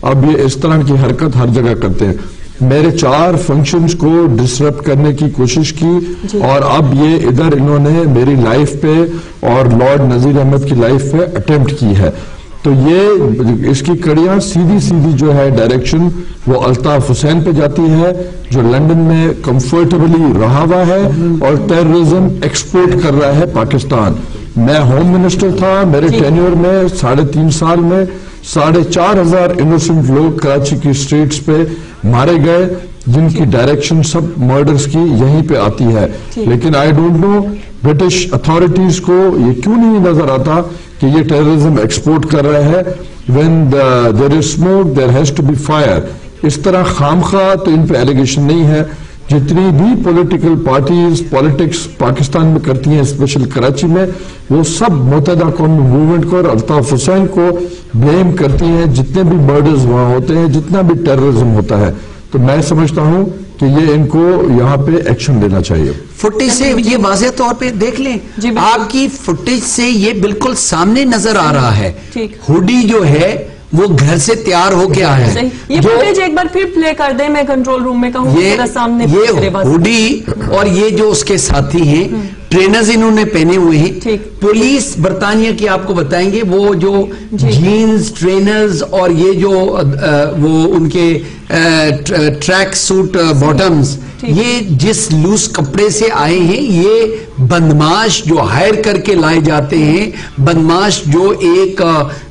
اب یہ اس طرح کی حرکت ہر جگہ کرتے ہیں. میرے 4 فنکشنز کو ڈسٹرب کرنے کی کوشش کی اور اب یہ ادھر انہوں نے میری لائف پہ اور لارڈ نذیر احمد کی لائف پہ اٹیمپٹ کی ہے. تو یہ اس کی کڑیاں سیدھی جو ہے ڈائریکشن وہ الطاف حسین پہ جاتی ہے جو لندن میں کمفرٹیبلی رہا ہوا ہے اور ٹیررزم ایکسپورٹ کر رہا ہے پاکستان. میں ہوم منسٹر تھا, میرے ٹینیور میں 3.5 سال میں 4,500 انوسنٹ لوگ کراچی کی اسٹریٹس پہ مارے گئے جن کی ڈائریکشن سب مرڈرز کی یہیں پہ آتی ہے. لیکن I don't know British authorities کو یہ کیوں نہیں نظر آتا کہ یہ ٹیررزم ایکسپورٹ کر رہا ہے. when there is smoke there has to be fire. اس طرح خامخواہ تو ان پہ ایلیگیشن نہیں ہے. جتنی بھی پولیٹیکل پارٹیز پالیٹکس پاکستان میں کرتی ہیں اسپیشل کراچی میں وہ سب متحدہ قومی موومنٹ کو اور الطاف حسین کو بلیم کرتی ہیں جتنے بھی مرڈرز وہاں ہوتے ہیں, جتنا بھی ٹیررزم ہوتا ہے. تو میں سمجھتا ہوں کہ یہ ان کو یہاں پہ ایکشن لینا چاہیے. فوٹیج سے یہ واضح طور پہ دیکھ لیں, آپ کی فوٹیج سے یہ بالکل سامنے نظر آ رہا ہے. ہوڈی جو ہے وہ گھر سے تیار ہو کے آیا ہے. یہ فوٹیج ایک بار پھر پلے کر دیں, میں کنٹرول روم میں کہوں میرا سامنے. یہ ہوڈی اور یہ جو اس کے ساتھی ہیں ٹرینرز انہوں نے پہنے ہوئے ہیں. پولیس برطانیہ کی آپ کو بتائیں گے وہ جو جینز ٹرینرز اور یہ جو وہ ان کے ٹریک سوٹ باٹمز یہ جس لوز کپڑے سے آئے ہیں یہ بدماش جو ہائر کر کے لائے جاتے ہیں, بدماش جو ایک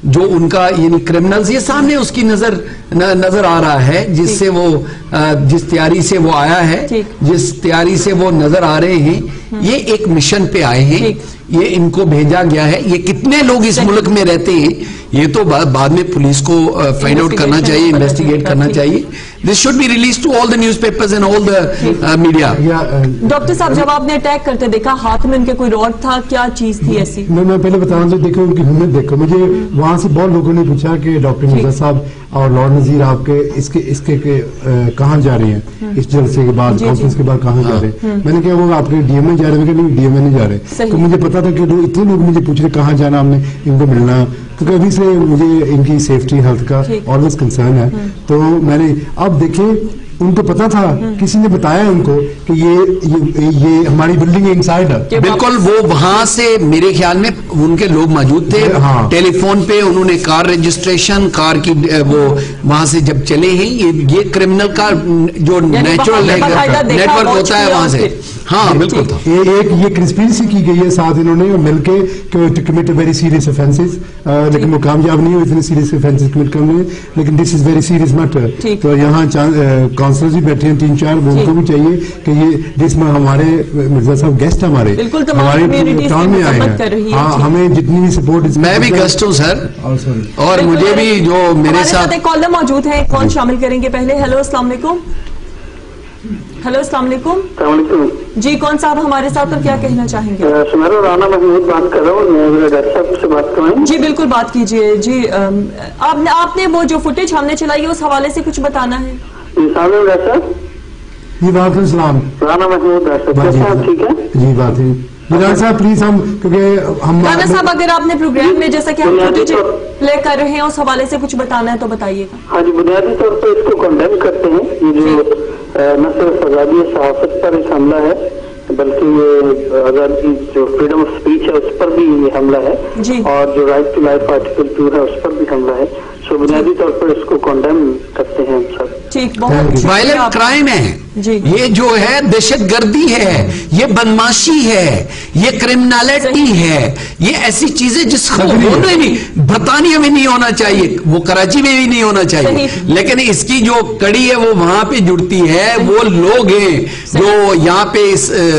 جو ان کا یعنی کرمنلز یہ سامنے اس کی نظر آ رہا ہے جس سے وہ جس تیاری سے وہ آیا ہے, جس تیاری سے وہ نظر آ رہے ہیں. یہ ایک مشن پہ آئے ہیں, یہ ان کو بھیجا گیا ہے. یہ کتنے لوگ اس ملک میں رہتے ہیں یہ تو بعد میں پولیس کو فائنڈ آؤٹ کرنا چاہیے, انویسٹیگیٹ کرنا چاہیے. This should be released to all the newspapers and all the media. Doctor صاحب جب آپ نے اٹیک کرتے دیکھا ہاتھ میں ان کے کوئی راڈ تھا, کیا چیز تھی ایسی؟ میں پہلے بتانا تو دیکھو ان کی ہمت دیکھو. مجھے وہاں سے بہت لوگوں نے پوچھا کہ ڈاکٹر مرزا صاحب اور لارڈ نذیر آپ کے اس کے کہاں جا رہے ہیں اس جلسے کے بعد کانفرنس کے بعد کہاں جا رہے ہیں؟ میں نے کہا وہ آپ کے ڈی ایم میں جا رہے ہیں. نہیں ڈی ایم میں نہیں جا رہے. تو مجھے پتا تھا کہ اتنے لوگ مجھے پوچھ رہے کہاں جانا, ہم نے ان کو ملنا, کیونکہ ابھی سے مجھے ان کی سیفٹی ہیلتھ کا آلویز کنسرن ہے. تو میں نے اب دیکھیں ان کو پتا تھا, کسی نے بتایا ان کو کہ یہ ہماری بلڈنگ انسائڈ ہے. بالکل وہ وہاں سے میرے خیال میں ان کے لوگ موجود تھے. ٹیلی فون پہ انہوں نے کار رجسٹریشن کار کی وہ وہاں سے جب چلے ہیں یہ کرمنل کا جو نیچرل نیٹ ورک ہوتا ہے وہاں سے. ہاں بالکل ایک یہ کنسپیرسی کی گئی ہے ساتھ انہوں نے مل کے to commit very serious offences, لیکن وہ کامیاب نہیں ہوئے اتنے سیریس افینسز کمٹ کرنے میں. لیکن دس از ویری سیریس میٹر. تو یہاں کاؤنسلرز بھی بیٹھے ہیں 3-4, وہ ان کو بھی چاہیے کہ یہ جس میں ہمارے مرزا صاحب گیسٹ ہمارے ٹاؤن میں آئے ہیں, ہاں ہمیں جتنی بھی سپورٹ. میں بھی گیسٹ ہوں سر, اور مجھے بھی جو میرے ساتھ ایک کالر موجود ہے, کون شامل کریں گے پہلے؟ ہیلو السلام علیکم. ہیلو السلام علیکم. جی کون صاحب ہمارے ساتھ اور کیا کہنا چاہیں گے؟ سمیرا رانا محمود بات کر رہا ہوں, میں ڈاکٹر صاحب سے بات کرائیں. جی بالکل بات کیجیے. جی آپ نے وہ جو فوٹیج ہم نے چلائی ہے اس حوالے سے کچھ بتانا ہے. ڈاکٹر صاحب جی وعلیکم السلام. رانا محمود ڈاکٹر صاحب ٹھیک ہے جی بات ہے. رانا صاحب پلیز ہم کیونکہ ہم رانا صاحب اگر آپ نے پروگرام میں جیسا کہ ہم فوٹیج پلے کر رہے ہیں اس حوالے سے کچھ بتانا ہے تو بتائیے گا. ہاں جی, بنیادی طور پہ اس کو کنڈیم کرتے ہیں. یہ جو نہ صرف آزادی صحافت پر اس حملہ ہے بلکہ یہ آزادی جو فریڈم آف اسپیچ ہے اس پر بھی یہ حملہ ہے, اور جو رائٹ ٹو لائف آرٹیکل 2 ہے اس پر بھی حملہ ہے. سو بنیادی طور پر اس کو کنڈیم کرتے ہیں ہم سب. ٹھیک, بہت وائلنٹ کرائم ہے یہ, جو ہے دہشت گردی ہے, یہ بدماشی ہے, یہ کرمنالٹی ہے, یہ ایسی چیزیں جس کو ہونے بھی برطانیہ میں نہیں ہونا چاہیے, وہ کراچی میں بھی نہیں ہونا چاہیے. لیکن اس کی جو کڑی ہے وہ وہاں پہ جڑتی ہے. وہ لوگ ہیں جو یہاں پہ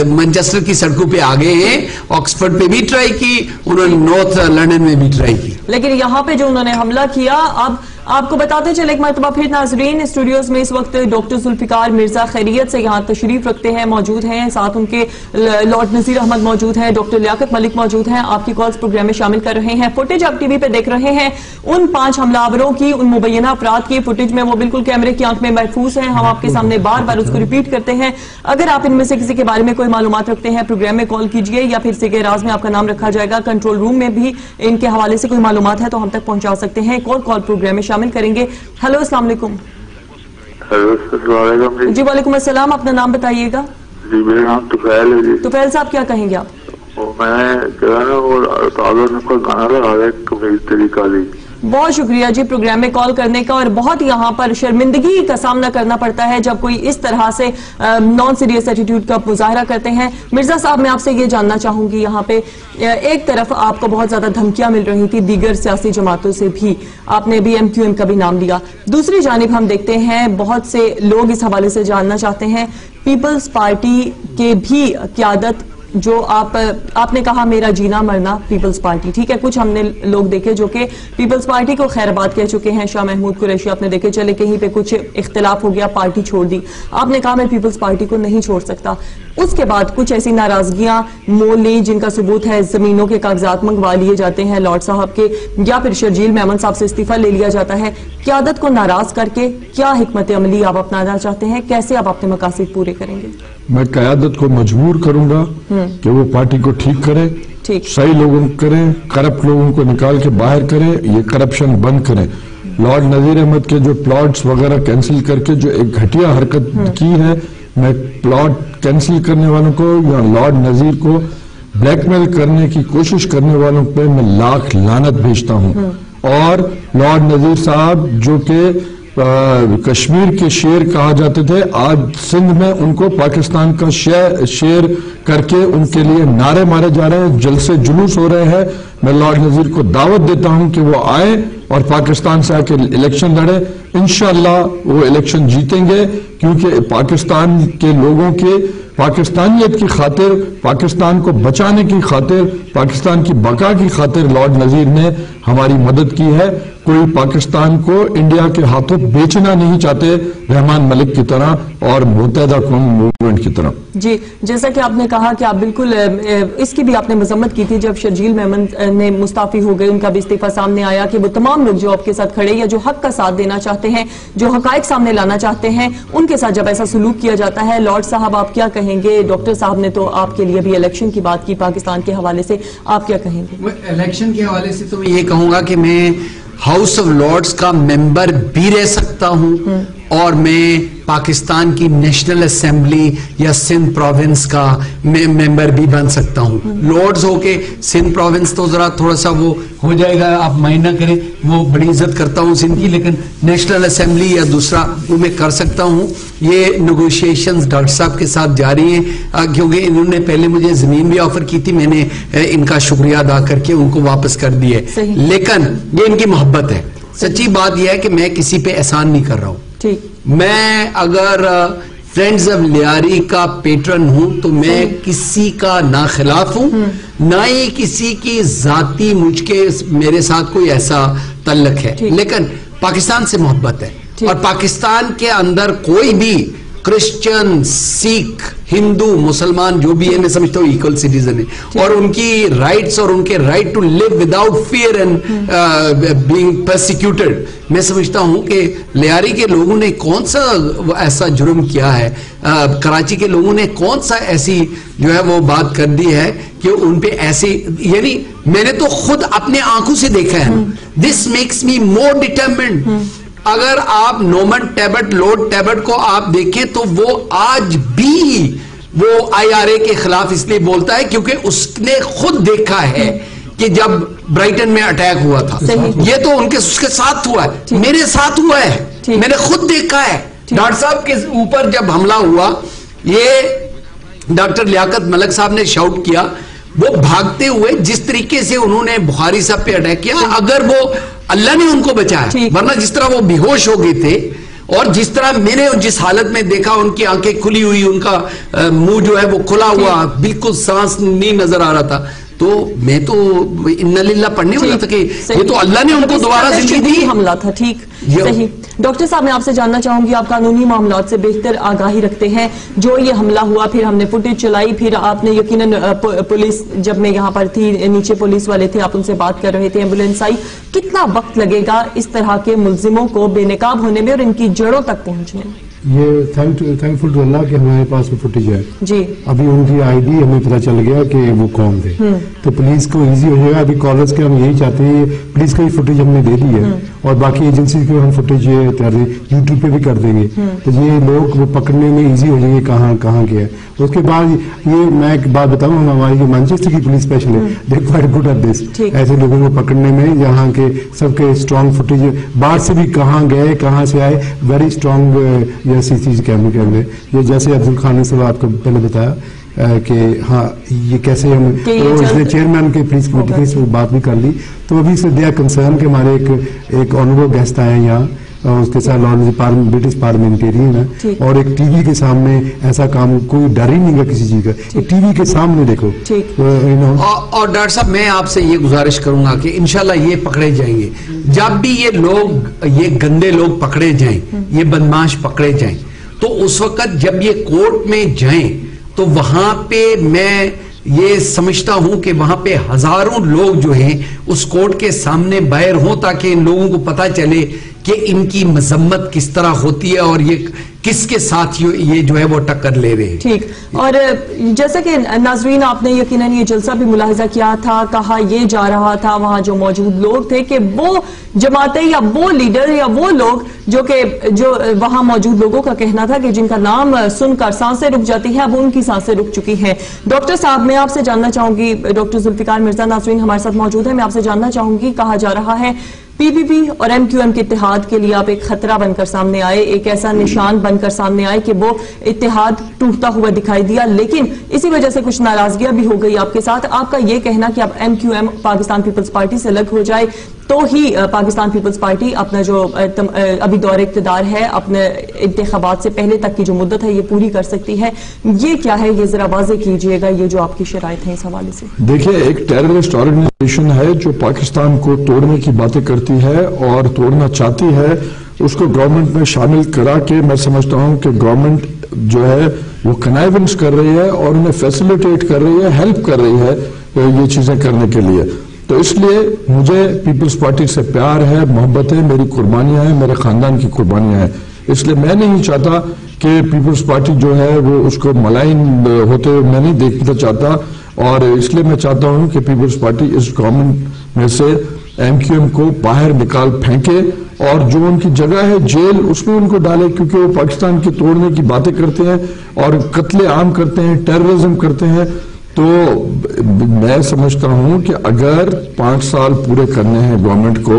مانچسٹر کی سڑکوں پہ آگے ہیں, آکسفورڈ پہ بھی ٹرائی کی انہوں نے, نارتھ لندن میں بھی ٹرائی کی, لیکن یہاں پہ جو انہوں نے حملہ کیا. اب آپ کو بتاتے چلے ایک مرتبہ پھر ناظرین, اسٹوڈیوز میں اس وقت ڈاکٹر ذوالفقار مرزا خیریت سے یہاں تشریف رکھتے ہیں, موجود ہیں, ساتھ ان کے لارڈ نذیر احمد موجود ہیں, ڈاکٹر لیاقت ملک موجود ہیں. آپ کی کالز پروگرام میں شامل کر رہے ہیں. فوٹیج آپ ٹی وی پہ دیکھ رہے ہیں ان 5 حملہ آوروں کی, ان مبینہ افراد کی فوٹیج میں, وہ بالکل کیمرے کی آنکھ میں محفوظ ہیں. ہم آپ کے سامنے بار بار اس کو ریپیٹ کرتے ہیں. اگر آپ ان میں سے کسی کے بارے میں کوئی معلومات رکھتے ہیں پروگرام میں کال کیجئے, یا پھر سگے راز میں آپ کا نام رکھا جائے گا. کنٹرول روم میں بھی ان کے حوالے سے کوئی معلومات ہے تو ہم تک پہنچا سکتے ہیں. کال پروگرام میں شامل شامل کریں گے. ہلو السلام علیکم. ہیلو السلام علیکم. جی وعلیکم السلام, اپنا نام بتائیے گا. جی میرا نام طفیل ہے. جی طفیل صاحب کیا کہیں گے آپ؟ میں جو ہے نا وہ تعلق نے کوئی گانا لگا رہا ہے کمیل طریقہ لی. بہت شکریہ جی پروگرام میں کال کرنے کا, اور بہت یہاں پر شرمندگی کا سامنا کرنا پڑتا ہے جب کوئی اس طرح سے نان سیریس ایٹیٹیوڈ کا مظاہرہ کرتے ہیں. مرزا صاحب میں آپ سے یہ جاننا چاہوں گی, یہاں پہ ایک طرف آپ کو بہت زیادہ دھمکیاں مل رہی تھی دیگر سیاسی جماعتوں سے بھی, آپ نے بھی MQM کا بھی نام لیا, دوسری جانب ہم دیکھتے ہیں بہت سے لوگ اس حوالے سے جاننا چاہتے ہیں پیپلز پارٹی کے بھی قیادت, جو آپ نے کہا میرا جینا مرنا پیپلز پارٹی, ٹھیک ہے, کچھ ہم نے لوگ دیکھے جو کہ پیپلز پارٹی کو خیر بات کہہ چکے ہیں. شاہ محمود قریشی آپ نے دیکھے, چلے کہیں پہ کچھ اختلاف ہو گیا پارٹی چھوڑ دی, آپ نے کہا میں پیپلز پارٹی کو نہیں چھوڑ سکتا. اس کے بعد کچھ ایسی ناراضگیاں مول لی جن کا ثبوت ہے زمینوں کے کاغذات منگوا لیے جاتے ہیں لارڈ صاحب کے, یا پھر شرجیل میمن صاحب سے استعفیٰ لے لیا جاتا ہے. قیادت کو ناراض کر کے کیا حکمت عملی آپ اپنانا چاہتے ہیں, کیسے آپ اپنے مقاصد پورے کریں گے؟ میں قیادت کو مجبور کروں گا کہ وہ پارٹی کو ٹھیک کرے, صحیح لوگوں کو کریں, کرپٹ لوگوں کو نکال کے باہر کریں, یہ کرپشن بند کریں. لارڈ نذیر احمد کے جو پلاٹس وغیرہ کینسل کر کے جو ایک گھٹیا حرکت کی ہے, میں پلاٹ کینسل کرنے والوں کو یا لارڈ نذیر کو بلیک میل کرنے کی کوشش کرنے والوں پہ میں لاکھ لعنت بھیجتا ہوں. اور لارڈ نذیر صاحب جو کہ کشمیر کے شیر کہا جاتے تھے, آج سندھ میں ان کو پاکستان کا شیر کر کے ان کے لیے نعرے مارے جا رہے ہیں, جلسے جلوس ہو رہے ہیں. میں لارڈ نذیر کو دعوت دیتا ہوں کہ وہ آئے اور پاکستان سے آ کے الیکشن لڑے. انشاءاللہ وہ الیکشن جیتیں گے, کیونکہ پاکستان کے لوگوں کے پاکستانیت کی خاطر, پاکستان کو بچانے کی خاطر, پاکستان کی بقا کی خاطر لارڈ نذیر نے ہماری مدد کی ہے. کوئی پاکستان کو انڈیا کے ہاتھوں بیچنا نہیں چاہتے رحمان ملک کی طرح اور متحدہ قوم موومنٹ کی طرح. جی جیسا کہ آپ نے کہا کہ آپ بالکل اس کی بھی آپ نے مذمت کی تھی جب شرجیل میمن نے مستعفی ہو گئے, ان کا بھی استعفیٰ سامنے آیا کہ وہ تمام لوگ جو آپ کے ساتھ کھڑے یا جو حق کا ساتھ دینا چاہتے ہیں, جو حقائق سامنے لانا چاہتے ہیں, ان کے ساتھ جب ایسا سلوک کیا جاتا ہے. لارڈ صاحب آپ کیا کہیں گے؟ ڈاکٹر صاحب نے تو آپ کے لیے بھی الیکشن کی بات کی پاکستان کے حوالے سے, آپ کیا کہیں گے؟ الیکشن کے حوالے سے تو میں یہ کہوں گا کہ میں ہاؤس آف لارڈز کا ممبر بھی رہ سکتا ہوں اور میں پاکستان کی نیشنل اسمبلی یا سندھ پروونس کا ممبر بھی بن سکتا ہوں. لارڈز ہو کے سندھ پروونس تو ذرا تھوڑا سا وہ ہو جائے گا, آپ مائنڈ نہ کریں, وہ بڑی عزت کرتا ہوں سندھ کی, لیکن نیشنل اسمبلی یا دوسرا وہ میں کر سکتا ہوں. یہ نیگوشیشنز ڈاکٹر صاحب کے ساتھ جاری ہیں, کیونکہ انہوں نے پہلے مجھے زمین بھی آفر کی تھی, میں نے ان کا شکریہ ادا کر کے ان کو واپس کر دی ہے, لیکن یہ ان کی محبت ہے. سچی بات یہ ہے کہ میں کسی پہ احسان نہیں کر رہا ہوں. میں اگر فرینڈز آف لیاری کا پیٹرن ہوں تو میں کسی کا نہ خلاف ہوں, نہ ہی کسی کی ذاتی مجھ کے میرے ساتھ کوئی ایسا تعلق ہے, لیکن پاکستان سے محبت ہے. اور پاکستان کے اندر کوئی بھی کرسچن, سکھ, ہندو, مسلمان جو بھی ہے, میں سمجھتا ہوں ایکول سٹیزن ہے, اور ان کی رائٹس اور ان کے right to live without fear and being persecuted, میں سمجھتا ہوں کہ لیاری کے لوگوں نے کون سا ایسا جرم کیا ہے, کراچی کے لوگوں نے کون سا ایسی جو ہے وہ بات کر دی ہے کہ ان پہ ایسی, یعنی میں نے تو خود اپنے آنکھوں سے دیکھا ہے. This makes me more determined. اگر آپ نورمن ٹیبٹ, لارڈ ٹیبٹ کو آپ دیکھیں تو وہ آج بھی وہ IRA کے خلاف اس لیے بولتا ہے کیونکہ اس نے خود دیکھا ہے کہ جب برائٹن میں اٹیک ہوا تھا, یہ تو ان کے اس کے ساتھ ہوا ہے, میرے ساتھ ہوا ہے, میں نے خود دیکھا ہے. ڈاکٹر صاحب کے اوپر جب حملہ ہوا, یہ ڈاکٹر لیاقت ملک صاحب نے شاؤٹ کیا, وہ بھاگتے ہوئے جس طریقے سے انہوں نے بخاری صاحب پہ اٹیک کیا, اگر وہ اللہ نے ان کو بچایا, ورنہ جس طرح وہ بے ہوش ہو گئے تھے اور جس طرح میں نے جس حالت میں دیکھا, ان کی آنکھیں کھلی ہوئی, ان کا منہ جو ہے وہ کھلا ہوا, بالکل سانس نہیں نظر آ رہا تھا, تو میں تو انا للہ پڑھنے والا تھا کہ یہ تو اللہ نے ان کو دوبارہ زندگی دی. حملہ تھا. ٹھیک, صحیح. ڈاکٹر صاحب میں آپ سے جاننا چاہوں گی, آپ قانونی معاملات سے بہتر آگاہی رکھتے ہیں, جو یہ حملہ ہوا پھر ہم نے فوٹیج چلائی, پھر آپ نے یقیناً پولیس, جب میں یہاں پر تھی نیچے پولیس والے تھے, آپ ان سے بات کر رہے تھے, ایمبولینس آئی, کتنا وقت لگے گا اس طرح کے ملزموں کو بے نقاب ہونے میں اور ان کی جڑوں تک پہنچنے میں؟ یہ تھینکفل ٹو اللہ کہ ہمارے پاس وہ فوٹیج ہے جی. ابھی ان کی آئی ڈی ہمیں پتہ چل گیا کہ وہ کون تھے, تو پولیس کو ایزی ہو جائے گا. ابھی کالرز کے ہم یہی چاہتے ہیں, پولیس کا یہ فوٹیج ہم نے دے دی ہے اور باقی ایجنسیز کو ہم فوٹیج یوٹیوب پہ بھی کر دیں گے, تو یہ لوگ وہ پکڑنے میں ایزی ہو جائیں گے کہاں گیا. اس کے بعد یہ میں ایک بات بتاؤں, ہماری جو مانچسٹر کی پولیس اسپیشل ہے, they quite good at this, ایسے لوگوں کو پکڑنے میں, یہاں کے سب کے اسٹرانگ فوٹیج باہر سے بھی کہاں گئے کہاں سے آئے, ویری اسٹرانگ CCTV کیمرے. یہ جیسے افضل خان نے سب آپ کو پہلے بتایا کہ ہاں یہ کیسے ہم چیئرمین کے پولیس کمیٹی سے بات بھی کر لی, تو ابھی سے دے آر کنسرن کہ ہمارے ایک آنریبل گیسٹ آئے ہیں یہاں, اس کے ساتھ برٹش پارلیمنٹیرین ہے, اور ایک ٹی وی کے سامنے ایسا کام, کوئی ڈر ہی نہیں گا کسی چیز کا, ایک ٹی وی کے سامنے دیکھو. اور ڈاکٹر صاحب میں آپ سے یہ گزارش کروں گا کہ انشاءاللہ یہ پکڑے جائیں گے. جب بھی یہ لوگ, یہ گندے لوگ پکڑے جائیں, یہ بدماش پکڑے جائیں, تو اس وقت جب یہ کورٹ میں جائیں تو وہاں پہ میں یہ سمجھتا ہوں کہ وہاں پہ ہزاروں لوگ جو ہیں اس کورٹ کے سامنے باہر ہوں, تاکہ ان لوگوں کو پتا چلے کہ ان کی مذمت کس طرح ہوتی ہے اور یہ کس کے ساتھ یہ جو ہے وہ ٹکر لے رہے ہیں. ٹھیک. اور جیسا کہ ناظرین آپ نے یقیناً یہ جلسہ بھی ملاحظہ کیا تھا, کہا یہ جا رہا تھا وہاں جو موجود لوگ تھے کہ وہ جماعتیں یا وہ لیڈر یا وہ لوگ جو وہاں موجود لوگوں کا کہنا تھا کہ جن کا نام سن کر سانسیں رک جاتی ہیں, اب ان کی سانسیں رک چکی ہیں. ڈاکٹر صاحب میں آپ سے جاننا چاہوں گی, ڈاکٹر ذوالفقار مرزا ناظرین ہمارے ساتھ موجود ہیں, میں آپ سے جاننا چاہوں گی, کہا جا رہا ہے PPP اور MQM کے اتحاد کے لیے آپ ایک خطرہ بن کر سامنے آئے, ایک ایسا نشان بن کر سامنے آئے کہ وہ اتحاد ٹوٹتا ہوا دکھائی دیا, لیکن اسی وجہ سے کچھ ناراضگیاں بھی ہو گئی آپ کے ساتھ. آپ کا یہ کہنا کہ اب MQM پاکستان پیپلز پارٹی سے الگ ہو جائے تو ہی پاکستان پیپلز پارٹی اپنا جو ابھی دور اقتدار ہے, اپنے انتخابات سے پہلے تک کی جو مدت ہے یہ پوری کر سکتی ہے, یہ کیا ہے, یہ ذرا واضح کیجئے گا یہ جو آپ کی شرائط ہیں اس حوالے سے. دیکھیں, ایک ٹیررسٹ آرگنائزیشن ہے جو پاکستان کو توڑنے کی باتیں کرتی ہے اور توڑنا چاہتی ہے, اس کو گورنمنٹ میں شامل کرا کے میں سمجھتا ہوں کہ گورنمنٹ جو ہے وہ کنائیونس کر رہی ہے اور انہیں فیسیلیٹیٹ کر رہی ہے, ہیلپ کر رہی ہے یہ چیزیں کرنے کے لیے. تو اس لیے مجھے پیپلز پارٹی سے پیار ہے, محبت ہے, میری قربانیاں ہیں, میرے خاندان کی قربانیاں ہیں. اس لیے میں نہیں چاہتا کہ پیپلز پارٹی جو ہے وہ اس کو ملائن ہوتے ہوئے میں نہیں دیکھنا چاہتا, اور اس لیے میں چاہتا ہوں کہ پیپلز پارٹی اس گورنمنٹ میں سے MQM کو باہر نکال پھینکے اور جو ان کی جگہ ہے جیل اس میں ان کو ڈالے, کیونکہ وہ پاکستان کی توڑنے کی باتیں کرتے ہیں اور قتل عام کرتے ہیں, ٹیررزم کرتے ہیں. تو میں سمجھتا ہوں کہ اگر 5 سال پورے کرنے ہیں گورنمنٹ کو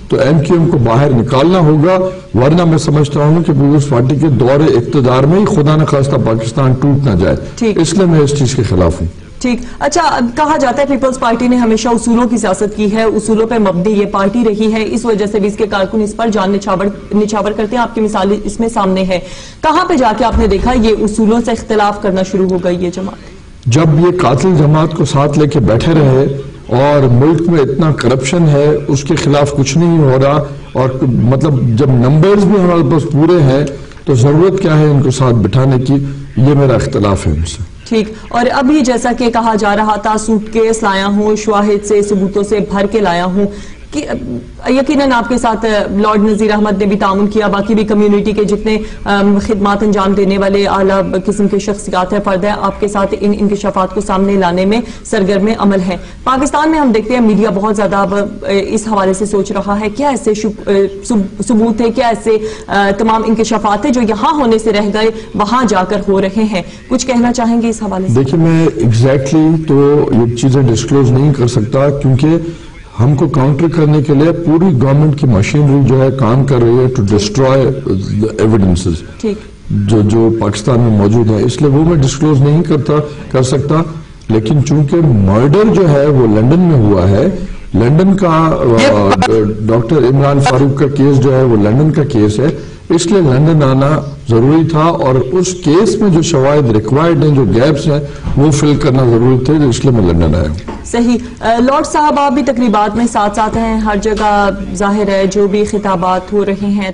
تو MQM کو باہر نکالنا ہوگا, ورنہ میں سمجھتا ہوں کہ پیپلز پارٹی کے دور اقتدار میں ہی خدا نخواستہ پاکستان ٹوٹ نہ جائے. اس لیے میں اس چیز کے خلاف ہوں. ٹھیک. اچھا, کہا جاتا ہے پیپلز پارٹی نے ہمیشہ اصولوں کی سیاست کی ہے, اصولوں پہ مبنی یہ پارٹی رہی ہے, اس وجہ سے بھی اس کے کارکن اس پر جان نچھاور کرتے ہیں. آپ کی مثال اس میں سامنے ہے. کہاں پہ جا کے آپ نے دیکھا یہ اصولوں سے اختلاف کرنا شروع ہو گئی یہ جماعت؟ جب یہ قاتل جماعت کو ساتھ لے کے بیٹھے رہے اور ملک میں اتنا کرپشن ہے, اس کے خلاف کچھ نہیں ہو رہا, اور مطلب جب نمبرز بھی ہمارے پاس پورے ہیں تو ضرورت کیا ہے ان کو ساتھ بٹھانے کی, یہ میرا اختلاف ہے ان سے. ٹھیک. اور ابھی جیسا کہ کہا جا رہا تھا سوٹ کیس لایا ہوں, شواہد سے ثبوتوں سے بھر کے لایا ہوں, کہ یقیناً آپ کے ساتھ لارڈ نذیر احمد نے بھی تعاون کیا, باقی بھی کمیونٹی کے جتنے خدمات انجام دینے والے اعلیٰ قسم کے شخصیات ہیں, فرد ہیں, آپ کے ساتھ ان انکشافات کو سامنے لانے میں سرگرم عمل ہے. پاکستان میں ہم دیکھتے ہیں میڈیا بہت زیادہ اب اس حوالے سے سوچ رہا ہے, کیا ایسے ثبوت ہے, کیا ایسے تمام انکشافات ہیں جو یہاں ہونے سے رہ گئے وہاں جا کر ہو رہے ہیں, کچھ کہنا چاہیں گے اس حوالے سے؟ دیکھیں, میں ایگزیکٹلی تو یہ چیزیں ڈسکلوز نہیں کر سکتا, کیونکہ ہم کو کاؤنٹر کرنے کے لیے پوری گورنمنٹ کی مشینری جو ہے کام کر رہی ہے ٹو ڈسٹرائے ایویڈنسز جو پاکستان میں موجود ہیں, اس لیے وہ میں ڈسکلوز نہیں کر سکتا. لیکن چونکہ مرڈر جو ہے وہ لندن میں ہوا ہے, لندن کا ڈاکٹر عمران فاروق کا کیس جو ہے وہ لندن کا کیس ہے, اس لیے لندن آنا ضروری تھا, اور اس کیس میں جو شواہد ریکوائرڈ ہیں, جو گیپس ہیں, وہ فل کرنا ضروری تھے, اس لیے میں لندن آیا ہوں. صحیح. لارڈ صاحب آپ بھی تقریبات میں ساتھ ہیں, ہر جگہ ظاہر ہے جو بھی خطابات ہو رہے ہیں